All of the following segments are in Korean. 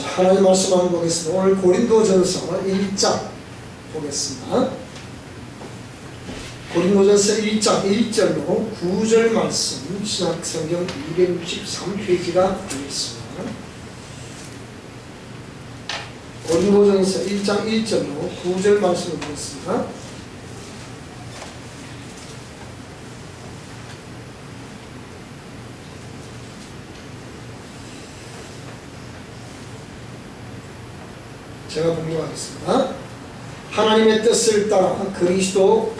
하나님 말씀 한번 보겠습니다. 오늘 고린도전서 1장 보겠습니다. 고린도전서 1장 1절로 9절 말씀 신약성경 263페이지가 되겠습니다. 고린도전서 1장 1절로 9절 말씀을 보겠습니다. 제가 봉독하겠습니다. 하나님의 뜻을 따라 그리스도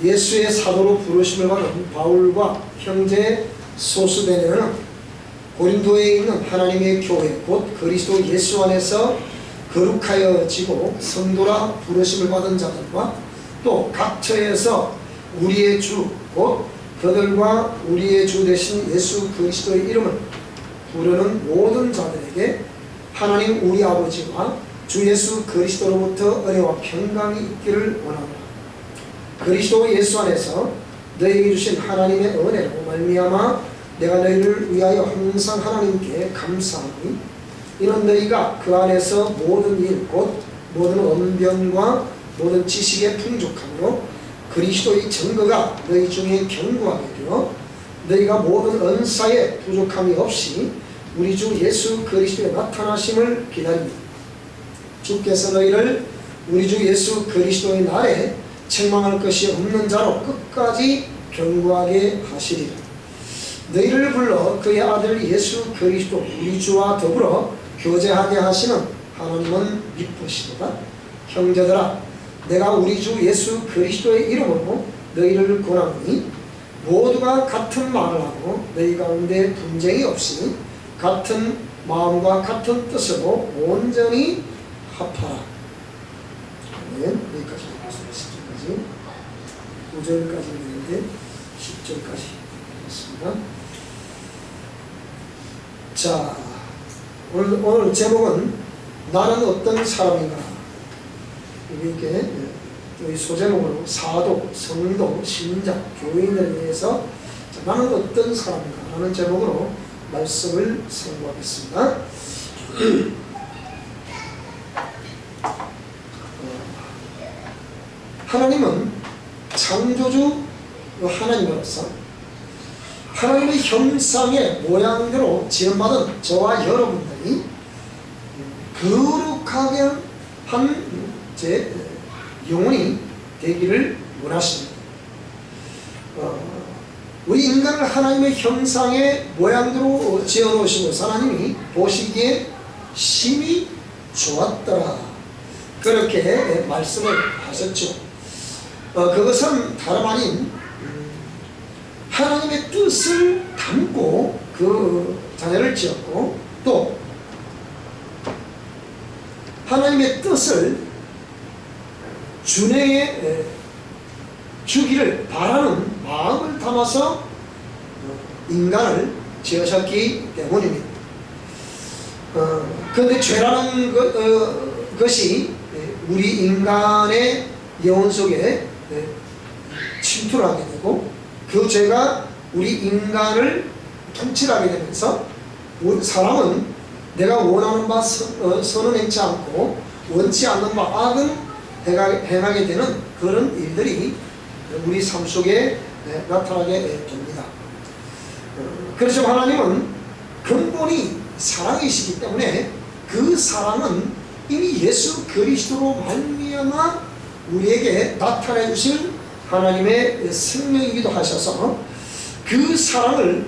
예수의 사도로 부르심을 받은 바울과 형제 소수대녀는 고린도에 있는 하나님의 교회 곧 그리스도 예수 안에서 거룩하여지고 성도라 부르심을 받은 자들과 또 각 처에서 우리의 주 곧 그들과 우리의 주 되신 예수 그리스도의 이름을 부르는 모든 자들에게 하나님 우리 아버지와 주 예수 그리스도로부터 은혜와 평강이 있기를 원하노라. 그리스도 예수 안에서 너희에게 주신 하나님의 은혜로 말미암아 내가 너희를 위하여 항상 하나님께 감사하니 이는 너희가 그 안에서 모든 일 곧 모든 언변과 모든 지식의 풍족함으로 그리스도의 증거가 너희 중에 견고하게 되어 너희가 모든 은사에 부족함이 없이 우리 주 예수 그리스도의 나타나심을 기다립니다. 주께서 너희를 우리 주 예수 그리스도의 날에 책망할 것이 없는 자로 끝까지 견고하게 하시리라. 너희를 불러 그의 아들 예수 그리스도 우리 주와 더불어 교제하게 하시는 하나님은 미쁘시도다. 형제들아, 내가 우리 주 예수 그리스도의 이름으로 너희를 권하노니 모두가 같은 말을 하고 너희 가운데 분쟁이 없이 같은 마음과 같은 뜻으로 온전히 합하라. 네, 여기까지 보겠습니다. 10절까지 9절까지 있는데 10절까지 보겠습니다. 자, 오늘 제목은 나는 어떤 사람인가. 이렇게 여기 소제목으로 사도, 성도, 신자, 교인들에 대해서 나는 어떤 사람인가 라는 제목으로 말씀을 선고하겠습니다. 하나님은 창조주 하나님으로서 하나님의 형상의 모양대로 지음받은 저와 여러분들이 거룩하게 한 제 영혼이 되기를 원하십니다. 우리 인간을 하나님의 형상의 모양대로 지어놓으시고 하나님이 보시기에 심히 좋았더라 그렇게 말씀을 하셨죠. 그것은 다름 아닌 하나님의 뜻을 담고 그 자녀를 지었고 또 하나님의 뜻을 준행해 주기를 바라는 마음을 담아서 인간을 지으셨기 때문입니다. 그런데 죄라는 것이 우리 인간의 영혼 속에 침투를 하게 되고 그 죄가 우리 인간을 통치하게 되면서 사람은 내가 원하는 바 선은 행치 않고 원치 않는 바 악은 행하게 되는 그런 일들이 우리 삶 속에 나타나게 됩니다. 그래서 하나님은 근본이 사랑이시기 때문에 그 사랑은 이미 예수 그리스도로 말미암아 우리에게 나타내 주실 하나님의 생명이기도 하셔서 그 사랑을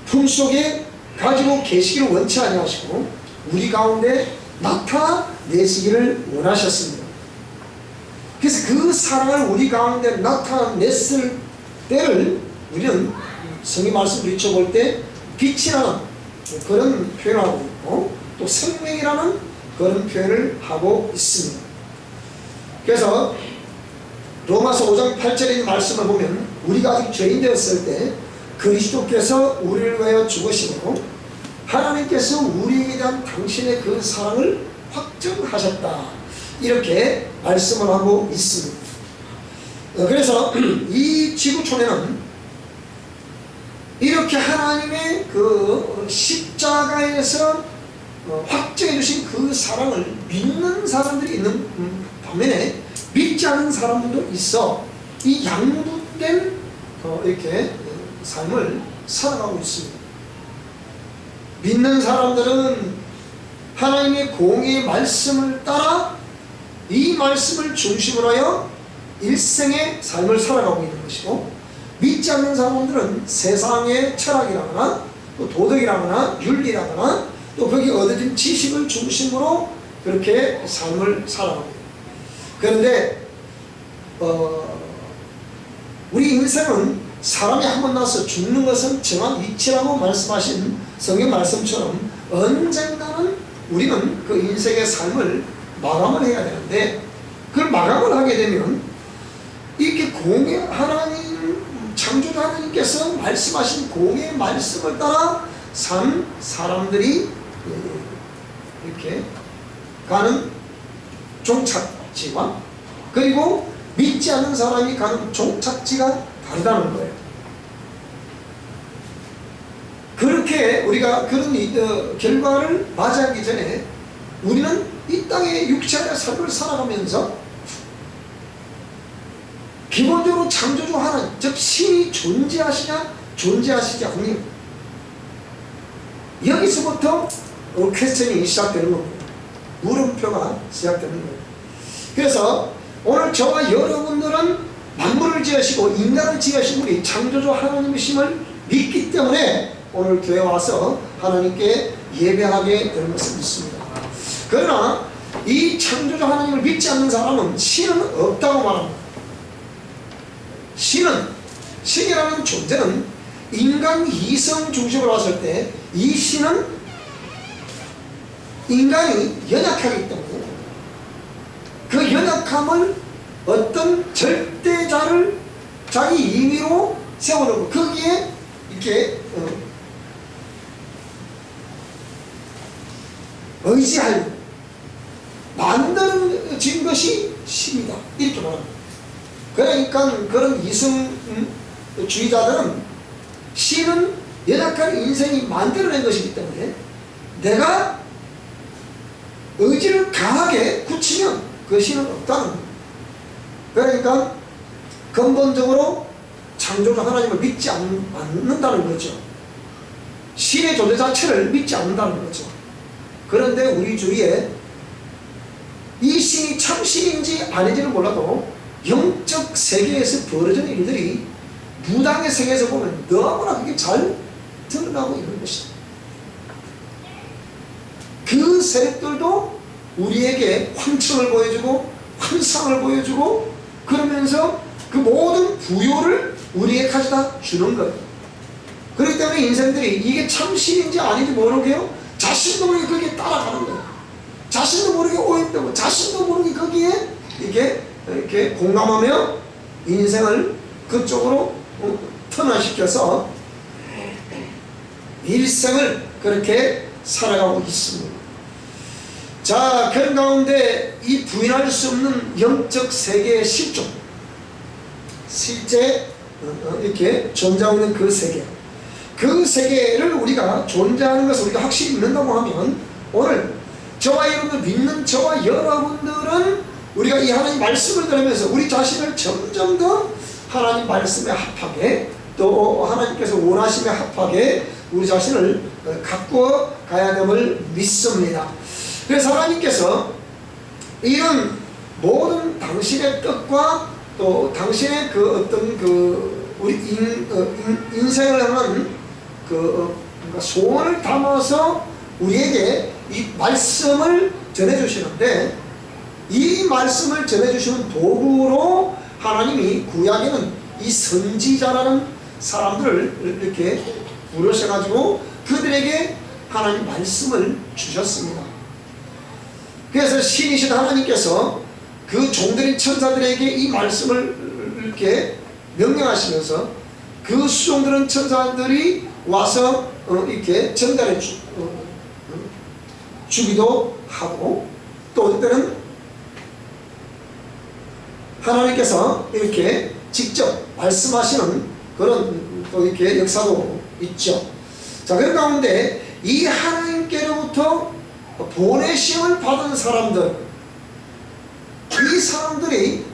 품속에 가지고 계시기를 원치 아니하시고 우리 가운데 나타내시기를 원하셨습니다. 그래서 그 사랑을 우리 가운데 나타냈을 때를 우리는 성경 말씀 비춰볼 때 빛이라는 그런 표현을 하고 있고 또 생명이라는 그런 표현을 하고 있습니다. 그래서 로마서 5장 8절에 있는 말씀을 보면 우리가 아직 죄인 되었을 때 그리스도께서 우리를 위하여 죽으심으로 하나님께서 우리에게 대한 당신의 그 사랑을 확증하셨다 이렇게 말씀을 하고 있습니다. 그래서 이 지구촌에는 이렇게 하나님의 그 십자가에서 확정해 주신 그 사랑을 믿는 사람들이 있는 반면에 믿지 않는 사람들도 있어 이 양분된 이렇게 삶을 살아가고 있습니다. 믿는 사람들은 하나님의 공의의 말씀을 따라 이 말씀을 중심으로 하여 일생의 삶을 살아가고 있는 것이고, 믿지 않는 사람들은 세상의 철학이라거나 또 도덕이라거나 윤리라거나 또 거기 얻어진 지식을 중심으로 그렇게 삶을 살아가고 있습니다. 그런데 우리 인생은 사람이 한 번 나서 죽는 것은 정한 위치라고 말씀하신 성경 말씀처럼 언젠가는 우리는 그 인생의 삶을 마감을 해야 되는데, 그걸 마감을 하게 되면 이렇게 공의 하나님 창조자 하나님께서 말씀하신 공의 말씀을 따라 산 사람들이 이렇게 가는 종착지와 그리고 믿지 않는 사람이 가는 종착지가 다르다는 거예요. 그렇게 우리가 그런 결과를 맞이하기 전에 우리는 이 땅의 육체의 삶을 살아가면서 기본적으로 창조주 하나님, 즉 신이 존재하시냐 존재하시지 않느냐, 여기서부터 퀘스천이 시작되는 겁니다. 물음표가 시작되는 거예요. 그래서 오늘 저와 여러분들은 만물을 지으시고 인간을 지으신 분이 창조주 하나님이심을 믿기 때문에 오늘 교회 와서 하나님께 예배하게 되는 것을 믿습니다. 그러나 이 창조주 하나님을 믿지 않는 사람은 신은 없다고 말합니다. 신이라는 존재는 인간 이성 중심으로 봤을 때 이 신은 인간이 연약하기 때문에 그 연약함을 어떤 절대자를 자기 임의로 세워놓고 거기에 이렇게 의지하여 만들어진 것이 신이다, 이렇게 말합니다. 그러니까 그런 이성주의자들은 신은 연약한 인생이 만들어낸 것이기 때문에 내가 의지를 강하게 굳히면 그 신은 없다는 겁니다. 그러니까 근본적으로 창조주 하나님을 믿지 않는다는 거죠. 신의 존재 자체를 믿지 않는다는 거죠. 그런데 우리 주위에 이 신이 참 신인지 아닌지는 몰라도 영적 세계에서 벌어지는 일들이 무당의 세계에서 보면 너무나 그게 잘 드러나고 있는 것이다. 그 세력들도 우리에게 환청을 보여주고 환상을 보여주고 그러면서 그 모든 부요를 우리에게 가져다 주는 거예요. 그렇기 때문에 인생들이 이게 참 신인지 아닌지 모르게요, 자신도 모르게 거기에 따라가는 거예요. 자신도 모르게 오염되고 자신도 모르게 거기에 이렇게 공감하며 인생을 그쪽으로 턴화시켜서 일생을 그렇게 살아가고 있습니다. 자, 그런 가운데 이 부인할 수 없는 영적 세계의 실존, 실제 이렇게 존재하고 있는 그 세계, 그 세계를 우리가 존재하는 것을 우리가 확실히 믿는다고 하면 오늘 저와 여러분들 믿는 저와 여러분들은 우리가 이 하나님 말씀을 들으면서 우리 자신을 점점 더 하나님 말씀에 합하게 또 하나님께서 원하심에 합하게 우리 자신을 가꾸어 가야 됨을 믿습니다. 그래서 하나님께서 이런 모든 당신의 뜻과 또 당신의 그 어떤 그 우리 인생을 향한 그 소원을 담아서 우리에게 이 말씀을 전해주시는데, 이 말씀을 전해주시는 도구로 하나님이 구약에는 이 선지자라는 사람들을 이렇게 부르셔가지고 그들에게 하나님 말씀을 주셨습니다. 그래서 신이신 하나님께서 그 종들인 천사들에게 이 말씀을 이렇게 명령하시면서 그 수종들은 천사들이 와서 이렇게 전달해 주기도 하고, 또 어떨 때는 하나님께서 이렇게 직접 말씀하시는 그런 또 이렇게 역사도 있죠. 자, 그 가운데 이 하나님께로부터 보내심을 받은 사람들, 이 사람들이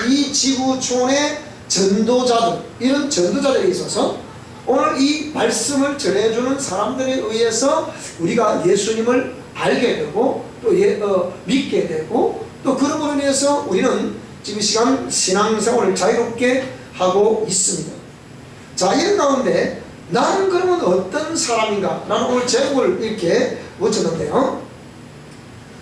이 지구촌의 전도자들, 이런 전도자들이 있어서 오늘 이 말씀을 전해주는 사람들에 의해서 우리가 예수님을 알게 되고 또 믿게 되고, 또 그런 으로 인해서 우리는 지금 시간 신앙생활을 자유롭게 하고 있습니다. 자, 이런 가운데 나는 그러면 어떤 사람인가? 라는 오늘 제목을 이렇게 붙였는데요.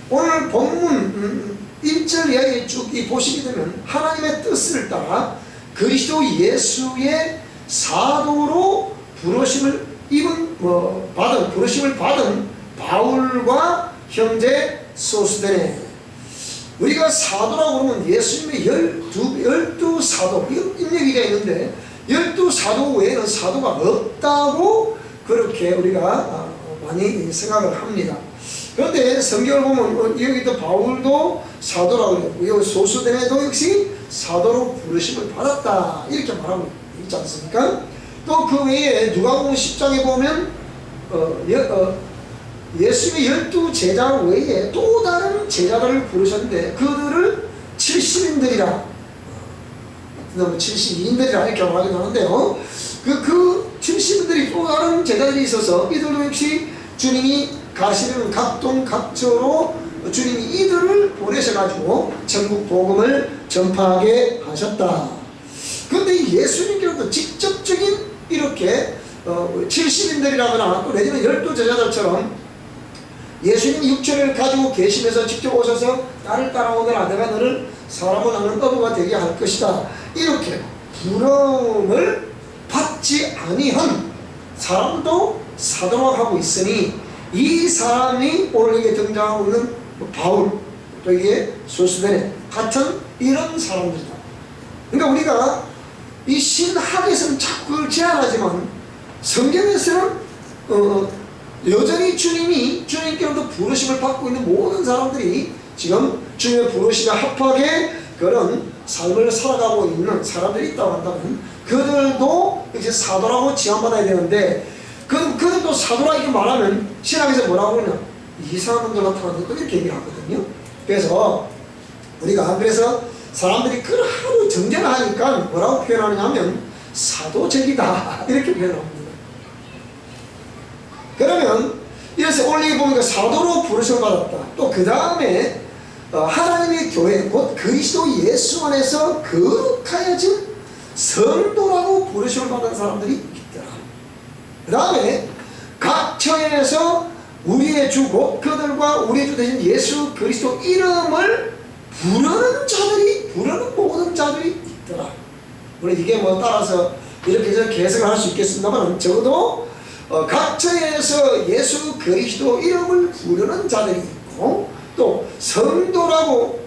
오늘 본문 1절 이하에 쭉 보시게 되면 하나님의 뜻을 따라 그리스도 예수의 사도로 부르심을 받은 바울과 형제 소스데네. 우리가 사도라고 그러면 예수님의 12 사도, 인력이 되어 있는데 12 사도 외에는 사도가 없다고 그렇게 우리가 많이 생각을 합니다. 그런데 성경을 보면 여기도 바울도 사도라고 그랬고, 여기 소스데네도 역시 사도로 부르심을 받았다 이렇게 말하고 있지 않습니까? 또 그 외에 누가복음 10장에 보면 예수님의 12제자 외에 또 다른 제자들을 부르셨는데 그들을 70인들이라, 72인들이라 이렇게 말하기도 하는데요. 그 70인들이 또 다른 제자들이 있어서 이들도 역시 주님이 가시는 각동 각처로 주님이 이들을 보내셔가지고 전국 복음을 전파하게 하셨다. 그런데 예수님께로도 직접적인 이렇게 70인들이라거나 또 내지는 12제자들처럼 예수님이 육체를 가지고 계시면서 직접 오셔서 나를 따라오너라 내가 너를 사람을 낳는 어부가 되게 할 것이다 이렇게 부름을 받지 아니한 사람도 사도라고 하고 있으니, 이 사람이 오늘 여기에 등장하고 있는 바울, 또 이게 소스데네 같은 이런 사람들이다. 그러니까 우리가 이 신학에서는 자꾸 그걸 제안하지만 성경에서는 여전히 주님께로부터 부르심을 받고 있는 모든 사람들이 지금 주님의 부르심에 합하게 그런 삶을 살아가고 있는 사람들이 있다고 한다면 그들도 이제 사도라고 지원받아야 되는데, 그들도 사도라 이렇게 말하면 신학에서 뭐라고 그러냐, 이상한 놈들 나타나는데 또 이렇게 얘기를 하거든요. 그래서 우리가 사람들이 그 하루 정죄를 하니까 뭐라고 표현하느냐면 사도적이다 이렇게 표현합니다. 그러면 이래서 오늘 보니까 사도로 부르심을 받았다. 또 그 다음에 하나님의 교회 곧 그리스도 예수 안에서 거룩하여진 성도라고 부르심을 받은 사람들이 있더라. 그 다음에 각 처에서 우리의 주 곧 그들과 우리의 주 되신 예수 그리스도 이름을 부르는 모든 자들이 있더라. 물론 이게 따라서 이렇게 저렇게 해석을 할 수 있겠습니다만 적어도 각 처에서 예수 그리스도 이름을 부르는 자들이 있고, 또 성도라고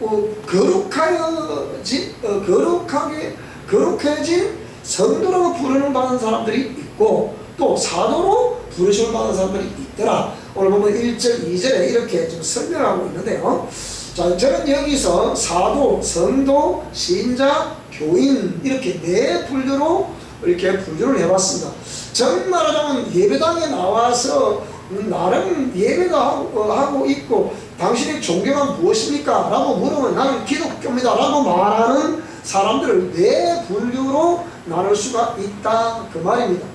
거룩해진 성도라고 부르는 받은 사람들이 있고, 또 사도로 부르심을 받은 사람들이 있더라. 오늘 보면 1절 2절에 이렇게 좀 설명하고 있는데요. 자, 저는 여기서 사도, 성도, 신자, 교인 이렇게 네 분류로 이렇게 분류를 해봤습니다. 정말 말하자면 예배당에 나와서 나름 예배도 하고 있고 당신의 종교가 무엇입니까? 라고 물으면 나는 기독교입니다 라고 말하는 사람들을 네 분류로 나눌 수가 있다 그 말입니다.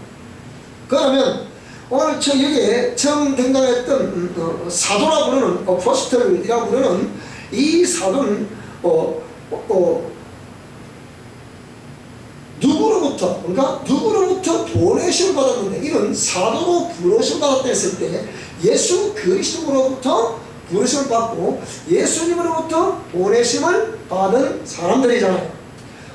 그러면 오늘 여기에 처음 등장했던 사도라 부르는 어포스톨이라고 부르는 이 사도는 누구로부터 보내심을 받았는데, 이런 사도로 부르심을 받았다 했을 때 예수 그리스도로부터 부르심을 받고 예수님으로부터 보내심을 받은 사람들이잖아요.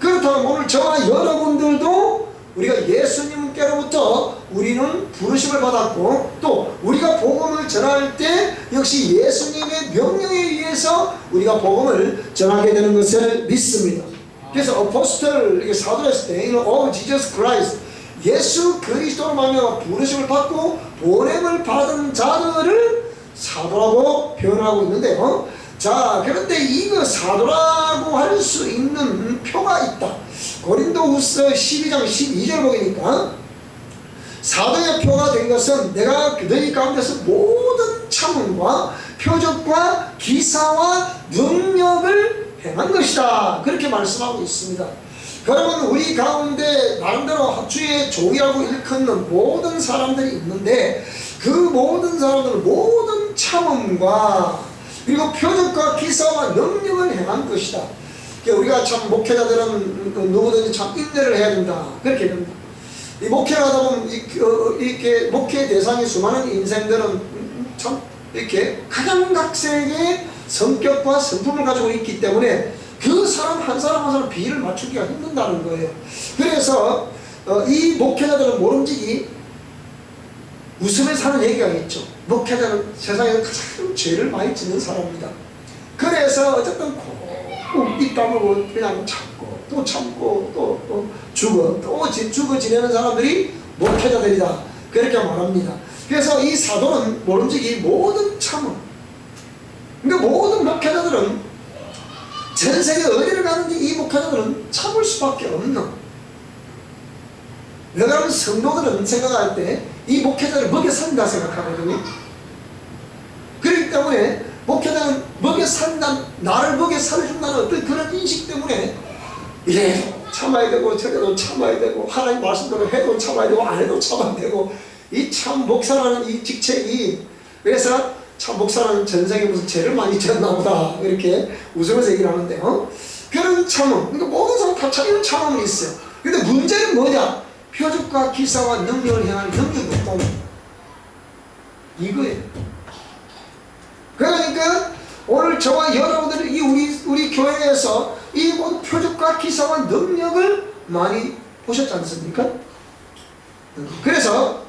그렇다면 오늘 저와 여러분들도 우리가 예수님께로부터 우리는 부르심을 받았고, 또 우리가 복음을 전할 때 역시 예수님의 명령에 의해서 우리가 복음을 전하게 되는 것을 믿습니다. 그래서 어포스톨 사도라 했을 때 Jesus Christ, 예수 그리스도로 말미암아 부르심을 받고 보냄을 받은 자들을 사도라고 표현하고 있는데요. 자, 그런데 이거 사도라고 할 수 있는 표가 있다. 고린도후서 12장 12절 보니까 사도의 표가 된 것은 내가 너희 가운데서 모든 참음과 표적과 기사와 능력을 행한 것이다. 그렇게 말씀하고 있습니다. 그러면 우리 가운데 나름대로 주의 종이라고 일컫는 모든 사람들이 있는데 그 모든 사람들은 모든 참음과 그리고 표적과 기사와 능력을 행한 것이다. 우리가 참 목회자들은 누구든지 참 인내를 해야 된다. 그렇게 됩니다. 이 목회를 하다 보면 이렇게 목회 대상이 수많은 인생들은 참 이렇게 각양각색의 성격과 성품을 가지고 있기 때문에 그 사람 한 사람 비율을 맞추기가 힘든다는 거예요. 그래서 이 목회자들은 모름지기 웃으며 사는 얘기가 있죠. 목회자는 세상에서 가장 죄를 많이 짓는 사람입니다. 그래서 어쨌든 입 다물고 그냥 참고 또 참고 또 죽어 지내는 사람들이 목회자들이다. 그렇게 말합니다. 그래서 이 사도는 모름지기 모든 참음, 그러니까 모든 목회자들은 전 세계 어디를 가는지 이 목회자들은 참을 수밖에 없는, 왜냐하면 성도들은 생각할 때 이 목회자를 먹여 산다 생각하거든요. 그렇기 때문에 목회자는 먹여 산다, 나를 먹여 살려준다는 어떤 그런 인식 때문에 이래도 참아야 되고 저래도 참아야 되고 하나님 말씀대로 해도 참아야 되고 안 해도 참아야 되고, 이 참 목사라는 이 직책이, 그래서 참 목사는 전생에 무슨 죄를 많이 지었나 보다 이렇게 웃으면서 얘기를 하는데요. 그런 참음, 그러니까 모든 사람 다 이런 참음이 있어요. 근데 문제는 뭐냐? 표적과 기사와 능력을 행하는 능력이 없다는 이거예요. 그러니까 오늘 저와 여러분들이 우리 교회에서 이 모든 표적과 기사와 능력을 많이 보셨지 않습니까? 그래서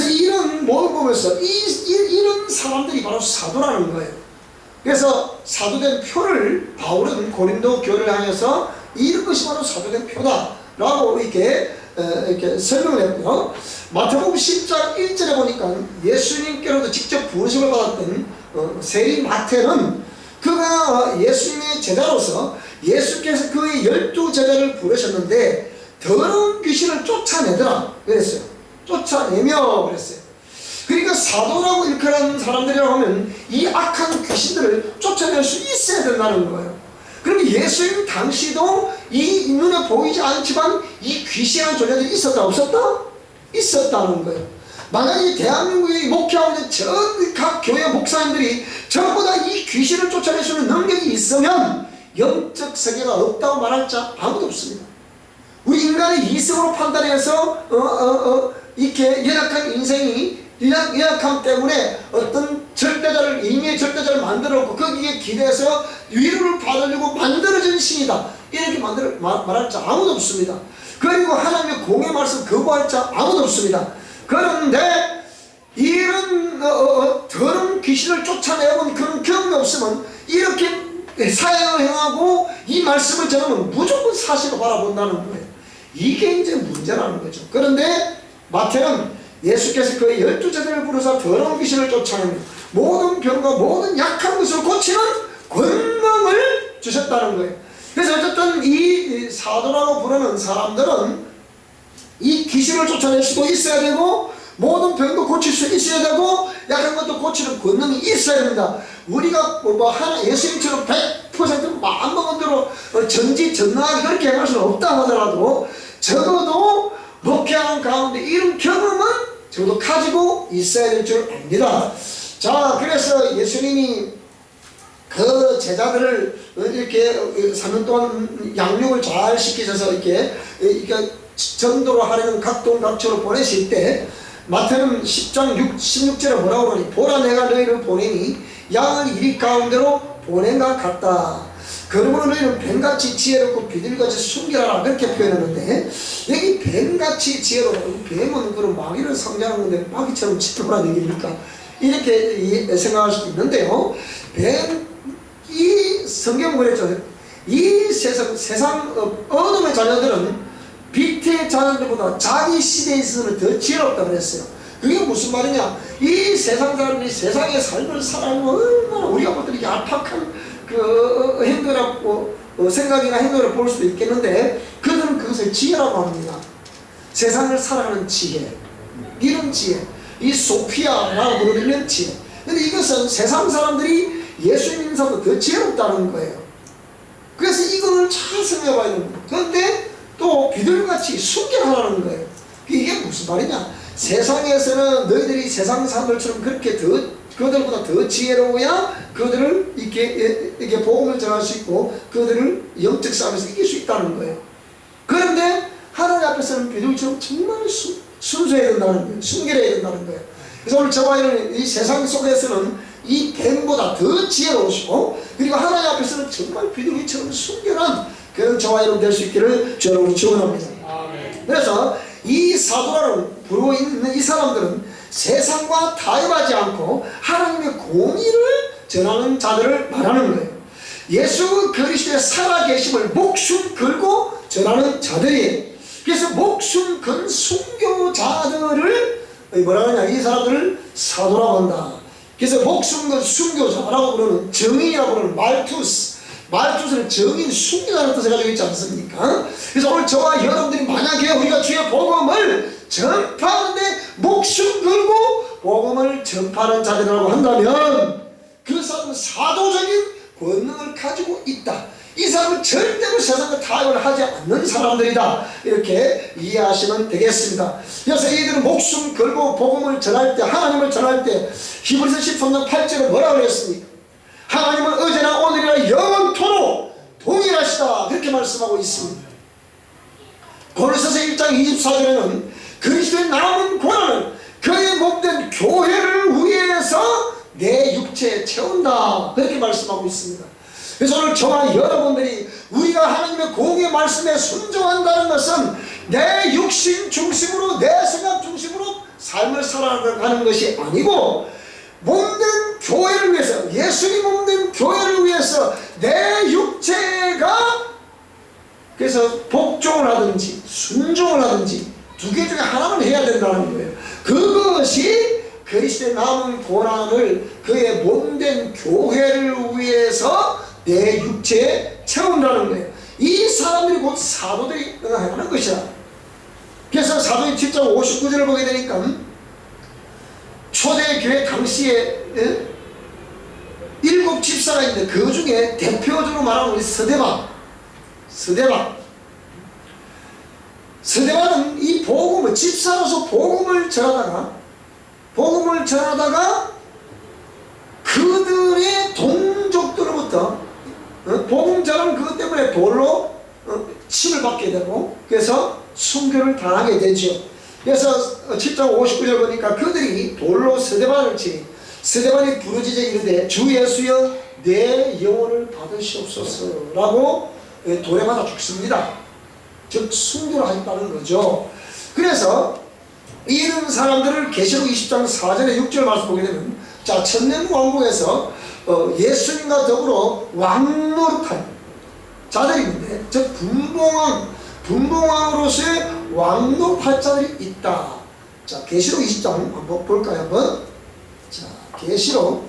이런 모든 보면서 이런 사람들이 바로 사도라는 거예요. 그래서 사도된 표를 바울은 고린도 교회를 향해서 이런 것이 바로 사도된 표다라고 이렇게 설명을 했고요. 마태복음 10장 1절에 보니까 예수님께로도 직접 부르심을 받았던 세리 마태는 그가 예수님의 제자로서 예수께서 그의 12제자를 부르셨는데 더러운 귀신을 쫓아내더라 그랬어요. 쫓아내며 그랬어요. 그러니까 사도라고 일컬는 사람들이라고 하면 이 악한 귀신들을 쫓아낼 수 있어야 된다는 거예요. 그럼 예수님 당시도 이 눈에 보이지 않지만 이 귀신한 존재들이 있었다 없었다? 있었다는 거예요. 만약에 대한민국에 목회하고 있는 전 각 교회 목사님들이 전부 다 이 귀신을 쫓아낼 수 있는 능력이 있으면 영적 세계가 없다고 말할 자 아무도 없습니다. 우리 인간의 이성으로 판단해서 이렇게 연약한 인생이 연약함 때문에 어떤 절대자를, 임의의 절대자를 만들었고 거기에 기대서 위로를 받으려고 만들어진 신이다 이렇게 말할 자 아무도 없습니다. 그리고 하나님의 공의 말씀 거부할 자 아무도 없습니다. 그런데 이런 더러운 귀신을 쫓아내본 그런 경험이 없으면 이렇게 사역을 행하고 이 말씀을 전하면 무조건 사실로 바라본다는 거예요. 이게 이제 문제라는 거죠. 그런데 마태는 예수께서 그의 12제자를 부르사 더러운 귀신을 쫓아내며 모든 병과 모든 약한 것을 고치는 권능을 주셨다는 거예요. 그래서 어쨌든 이 사도라고 부르는 사람들은 이 귀신을 쫓아낼 수도 있어야 되고 모든 병도 고칠 수 있어야 되고 약한 것도 고치는 권능이 있어야 됩니다. 우리가 하나 예수님처럼 100% 마음먹은 대로 전지전능하게 그렇게 행할 수는 없다 하더라도 적어도 목회하는 가운데 이런 경험은 적어도 가지고 있어야 될 줄 압니다. 자, 그래서 예수님이 그 제자들을 이렇게 3년 동안 양육을 잘 시키셔서 이렇게 전도로 하려는 각동각처로 보내실 때 마태는 10장 16절에 뭐라고 그러니 보라 내가 너희를 보내니 양을 이리 가운데로 보낸과 같다. 그러므로 너희는 뱀같이 지혜롭고 비둘기같이 순결하라 그렇게 표현하는데 여기 뱀같이 지혜롭고 뱀은 그런 마귀를 상징하는 건데 마귀처럼 지도라는 얘기입니까? 이렇게 생각할 수도 있는데요. 이 성경은 그랬죠. 이 세상 어둠의 자녀들은 빛의 자녀들보다 자기 시대에 있어서는 더 지혜롭다 그랬어요. 그게 무슨 말이냐? 이 세상 사람들이 세상의 삶을 살아가면 얼마나 우리가 볼 때 얄팍한 그 행동이라고 생각이나 행동을 볼 수도 있겠는데 그들은 그것을 지혜라고 합니다. 세상을 살아가는 지혜, 이런 지혜, 이 소피아라고 부르는 지혜. 근데 이것은 세상 사람들이 예수 믿는 사람보다 더 지혜롭다는 거예요. 그래서 이거를 잘 생각해봐야 됩니다. 그런데 또 비둘기같이 순결하라는 거예요. 이게 무슨 말이냐? 세상에서는 너희들이 세상 사람들처럼 그렇게 그들보다 더 지혜로워야 그들을 이렇게 복음을 전할 수 있고 그들을 영적 싸움에서 이길 수 있다는 거예요. 그런데 하나님 앞에서는 비둘기처럼 정말 순수해야 된다는 거예요. 순결해야 된다는 거예요. 그래서 오늘 저와 이 세상 속에서는 이 뱀보다 더 지혜로우시고 그리고 하나님 앞에서는 정말 비둘기처럼 순결한 그런 저와 여러분 될 수 있기를 여러분 축원합니다. 그래서 이 사도라고 부르고 있는 이 사람들은 세상과 타협하지 않고 하나님의 공의를 전하는 자들을 말하는 거예요. 예수 그리스도의 살아계심을 목숨 걸고 전하는 자들이에요. 그래서 목숨 건 순교자들을 뭐라 하냐, 이 사람들을 사도라고 한다. 그래서 목숨 건 순교자라고 부르는, 정인이라고 부르는 말투스는 정인, 순교자라는 뜻을 가지고 있지 않습니까? 그래서 오늘 저와 여러분들이 만약에 우리가 주의 복음을 전파하는데 목숨 걸고 복음을 전파하는 자들이라고 한다면 그 사람은 사도적인 권능을 가지고 있다. 이 사람은 절대로 세상과 타협을 하지 않는 사람들이다. 이렇게 이해하시면 되겠습니다. 그래서 이들은 목숨 걸고 복음을 전할 때, 하나님을 전할 때 히브리서 13장 8절에 뭐라고 그랬습니까? 하나님은 어제나 오늘이나 영원토록 동일하시다. 그렇게 말씀하고 있습니다. 고린도서 1장 24절에는 그리스도의 남은 고난은 그의 몸된 교회를 위해서 내 육체에 채운다. 그렇게 말씀하고 있습니다. 그래서 오늘 저와 여러분들이 우리가 하나님의 공의 말씀에 순종한다는 것은 내 육신 중심으로, 내 생각 중심으로 삶을 살아가는 것이 아니고 몸된 교회를 위해서, 예수님 몸된 교회를 위해서 내 육체가 그래서 복종을 하든지 순종을 하든지 두 개 중에 하나는 해야 된다는 거예요. 그것이 그리스도의 남은 고난을 그의 몸된 교회를 위해서 내 육체에 채운다는 거예요. 이 사람들이 곧 사도들이 하는 것이야. 그래서 사도행 7장 59절을 보게 되니까 초대교회 당시에 7 집사가 있는데 그 중에 대표적으로 말하는 우리 스데반은 이 복음을, 집사로서 복음을 전하다가 그들의 동족들로부터 복음 전하는 그것 때문에 돌로 침을 받게 되고 그래서 순교를 당하게 되죠. 그래서 7장 59절 보니까 그들이 돌로 스데반을 치, 스데반이 부르짖어 이르되 주 예수여 내 영혼을 받으시옵소서 라고 돌에 맞아 죽습니다. 즉 순교를 하셨다는 거죠. 그래서 이런 사람들을 계시록 20장 4절에 6절 말씀 보게 되면, 자, 천년왕국에서 예수님과 더불어 왕노릇한 자들이 있는데, 즉 분봉왕으로서의 왕노릇할 자들이 있다. 자, 계시록 20장 한번 볼까요? 한번. 자, 계시록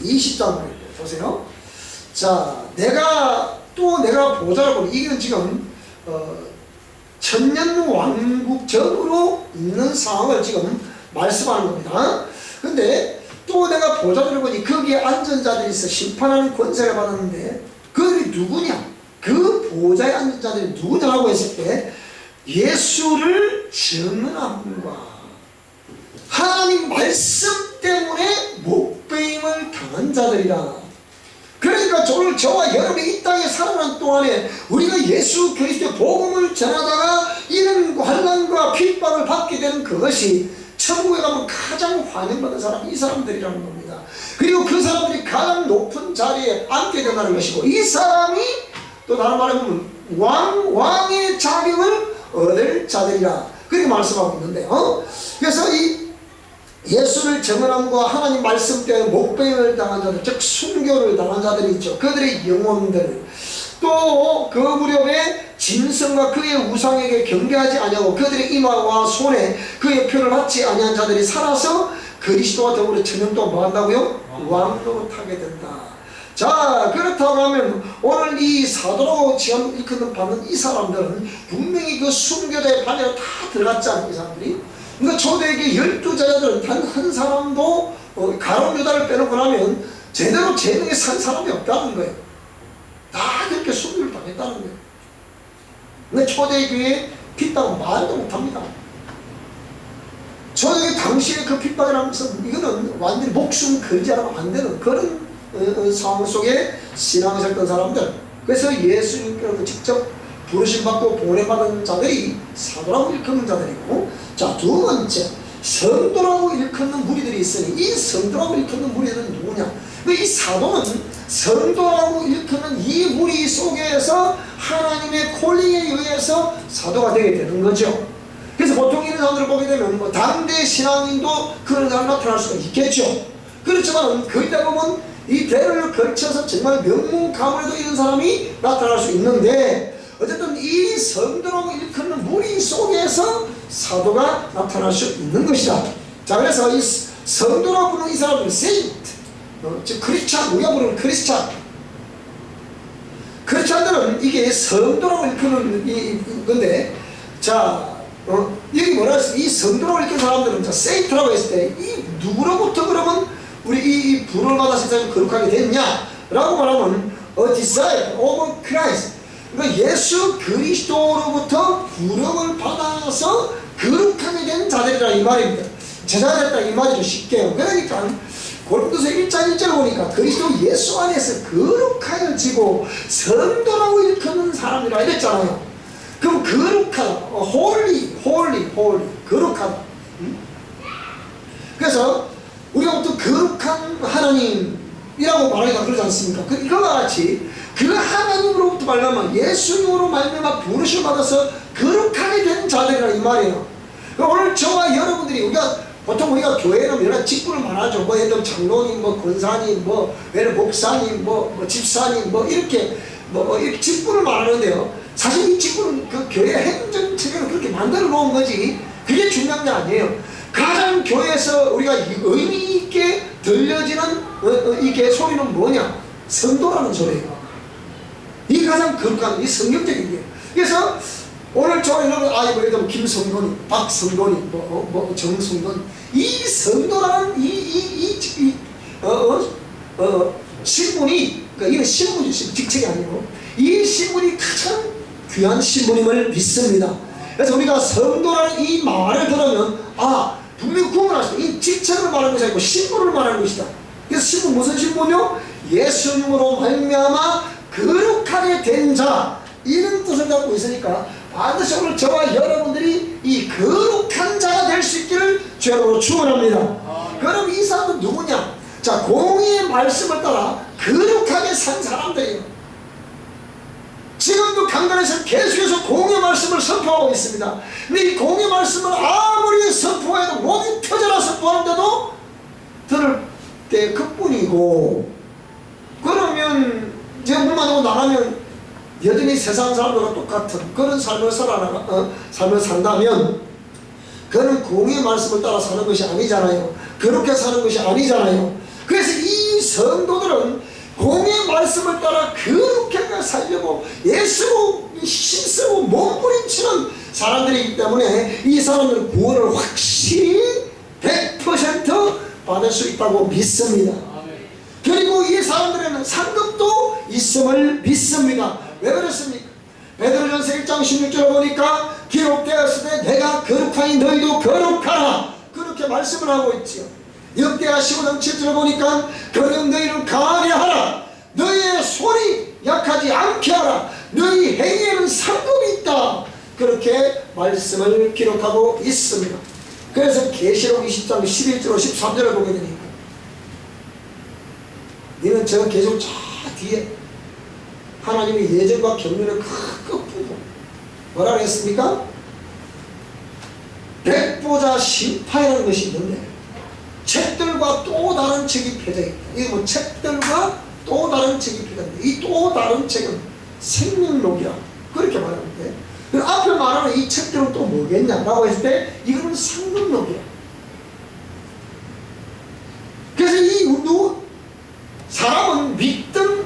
20장 보세요. 자, 내가 보좌를 보니, 이건 지금 천년왕국 전으로 있는 상황을 지금 말씀하는 겁니다. 근데 또 내가 보좌를 보니 거기에 앉은 자들이 있어 심판하는 권세를 받았는데 그들이 누구냐? 그 보좌에 앉은 자들이 누구냐라고 했을 때 예수를 증언함과 하나님 말씀 때문에 목배임을 당한 자들이라. 그러니까 오늘 저와 여러분이 이 땅에 살아가는 동안에 우리가 예수 그리스도의 복음을 전하다가 이런 환난과 핍박을 받게 되는 그것이 천국에 가면 가장 환영받는 사람이 이 사람들이라는 겁니다. 그리고 그 사람들이 가장 높은 자리에 앉게 된다는 것이고, 이 사람이 또 다른 말로 하면 왕의 자격을 얻을 자들이라 그렇게 말씀하고 있는데요. 그래서 이 예수를 증언함과 하나님 말씀 때문에 목배임을 당한 자들, 즉 순교를 당한 자들이 있죠. 그들의 영혼들, 또 그 무렵에 짐승과 그의 우상에게 경배하지 아니하고 그들의 이마와 손에 그의 표를 받지 아니한 자들이 살아서 그리스도와 더불어 천년 동안 뭐 한다고요? 왕노릇하게 된다. 자, 자, 그렇다고 하면 오늘 이 사도라고 지금 일컫는 받는 이 사람들은 분명히 그 순교자의 반열에 다 들어갔잖아요. 이 사람들이. 그러니까 초대교회 12제자들은 단 한 사람도 가룟 유다를 빼놓고 나면 제대로 제명에 산 사람이 없다는 거예요. 다 그렇게 순교를 당했다는 거예요. 근데 초대교회에 핍박은 말도 못합니다. 초대교회 당시에 그 핍박이라는 것은 이거는 완전히 목숨 걸지 않으면 안 되는 그런 상황 속에 신앙을 했던 사람들. 그래서 예수님께로도 직접 부르심받고 보내받은 자들이 사도라고 일컫는 자들이고, 자, 두 번째 성도라고 일컫는 무리들이 있으니 이 성도라고 일컫는 무리들은 누구냐? 이 사도는 성도라고 일컫는 이 무리 속에서 하나님의 콜링에 의해서 사도가 되게 되는 거죠. 그래서 보통 이런 사람들을 보게 되면 뭐 당대 신앙인도 그런 사람 나타날 수가 있겠죠. 그렇지만 거의 대부분 이 대를 걸쳐서 정말 명문가문에도 이런 사람이 나타날 수 있는데, 어쨌든 이 성도라고 일컫는 무리 속에서 사도가 나타날 수 있는 것이다. 자, 그래서 이 성도라고 부르는 이 사람은 세인트, 즉 크리스찬, 우리가 부르는 크리스찬. 크리스찬들은 이게 성도라고 일컫는 건데, 자, 여기 뭐라 했어? 이 성도라고 일컫는 사람들은 세인트라고 했을 때 이 누구로부터 그러면 우리 이 부름을 받아서 세상에 거룩하게 됐냐? 라고 말하면 a disciple of Christ. 그러니까 예수 그리스도로부터 부름을 받아서 거룩하게 된 자들이라 이 말입니다. 제자가 됐다 이 말이죠. 쉽게요. 그러니까 고린도서 1장 1절 보니까 그리스도 예수 안에서 거룩하여지고 성도라고 일컫는 사람이라 이랬잖아요. 그럼 거룩하다, holy, 거룩하다. 그래서 우리가 보통 거룩한 하나님이라고 말하기가 그러지 않습니까? 이거와 같이 그 하나님으로부터 말미암아 예수님으로 말미암아 부르심을 받아서 거룩하게 된 자들이라 이 말이에요. 오늘 저와 여러분들이 보통 우리가 교회는 여러 직분을 말하죠. 뭐 예를 들면 장로님, 뭐 권사님, 뭐 예를 목사님, 뭐 집사님, 뭐 이렇게 이렇게 직분을 말하는데요. 사실 이 직분은 그 교회 행정 체계를 그렇게 만들어 놓은 거지 그게 중요한 게 아니에요. 가장 교회에서 우리가 의미 있게 들려지는 이게 소리는 뭐냐? 성도라는 소리예요. 이 가장 거룩한 이 성경적인 게. 그래서 오늘 저 여러분 예를 들면 김성돈, 박성돈이 정성돈, 이 성도라는 신분이, 그러니까 이건 신분이죠. 직책이 아니고 이 신분이 가장 귀한 신분임을 믿습니다. 그래서 우리가 성도라는 이 말을 들으면 분명히 구분하시다. 이 직책을 말하는 것이 아니고 신분을 말하는 것이다. 그래서 신분 무슨 신분이요? 예수님으로 말미암아 거룩하게 된 자, 이런 뜻을 갖고 있으니까 반드시 오늘 저와 여러분들이 이 거룩한 자가 될 수 있기를 주님으로 축원합니다. 그럼 이 사람은 누구냐? 자, 공의의 말씀을 따라 거룩하게 산 사람들이에요. 지금도 강단에서 계속해서 공의 말씀을 선포하고 있습니다. 근데 이 공의 말씀을 아무리 선포해도 목이 터져라 선포하는데도 들을 때 그뿐이고, 그러면 이제 문 닫고 나가면 여전히 세상 사람들과 똑같은 그런 삶을 산다면 그는 공의 말씀을 따라 사는 것이 아니잖아요. 그렇게 사는 것이 아니잖아요. 그래서 이 성도들은 공의 말씀을 따라 그렇게 살려고 예수로 힘쓰고 몸부림치는 사람들이기 때문에 이 사람들은 구원을 확실히 100% 받을 수 있다고 믿습니다. 그리고 이 사람들에는 상급도 있음을 믿습니다. 왜 그렇습니까? 베드로전서 1장 16절을 보니까 기록되었을 때 내가 거룩하니 너희도 거룩하라, 그렇게 말씀을 하고 있지요. 역대하 15장 7절을 보니까 그는 너희를 강하게 하라, 너희의 손이 약하지 않게 하라, 너희 행위에는 상급이 있다, 그렇게 말씀을 기록하고 있습니다. 그래서 계시록 20장 11절로 13절을 보게 되니까 너는 저 계속 저 뒤에 하나님의 예정과 경륜의 끝부분 뭐라 그랬습니까? 백보자 심판이라는 것이 있는데 책들과 또 다른 책이 펴져 있다. 이게 뭐 책들과 또 다른 책이 펴져 있다. 이 또 다른 책은 생명록이야, 그렇게 말하는데, 그 앞에 말하는 이 책들은 또 뭐겠냐라고 했을 때 이거는 상급록이야. 그래서 이 사람은 믿든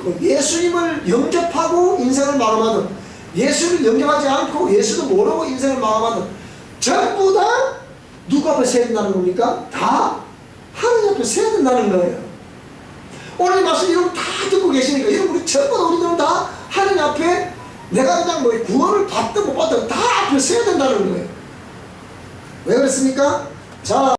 있고, 예수님을 영접하고 인생을 마감하든, 예수를 영접하지 않고 예수도 모르고 인생을 마감하든, 전부 다 누구 앞에 서야 된다는 겁니까? 다 하나님 앞에 서야 된다는 거예요. 오늘 말씀 여러분 다 듣고 계시니까, 여러분 우리 전부 다 우리들은 다 하나님 앞에 내가 그냥 뭐 구원을 받든 못 받든 다 앞에 서야 된다는 거예요. 왜 그렇습니까? 자.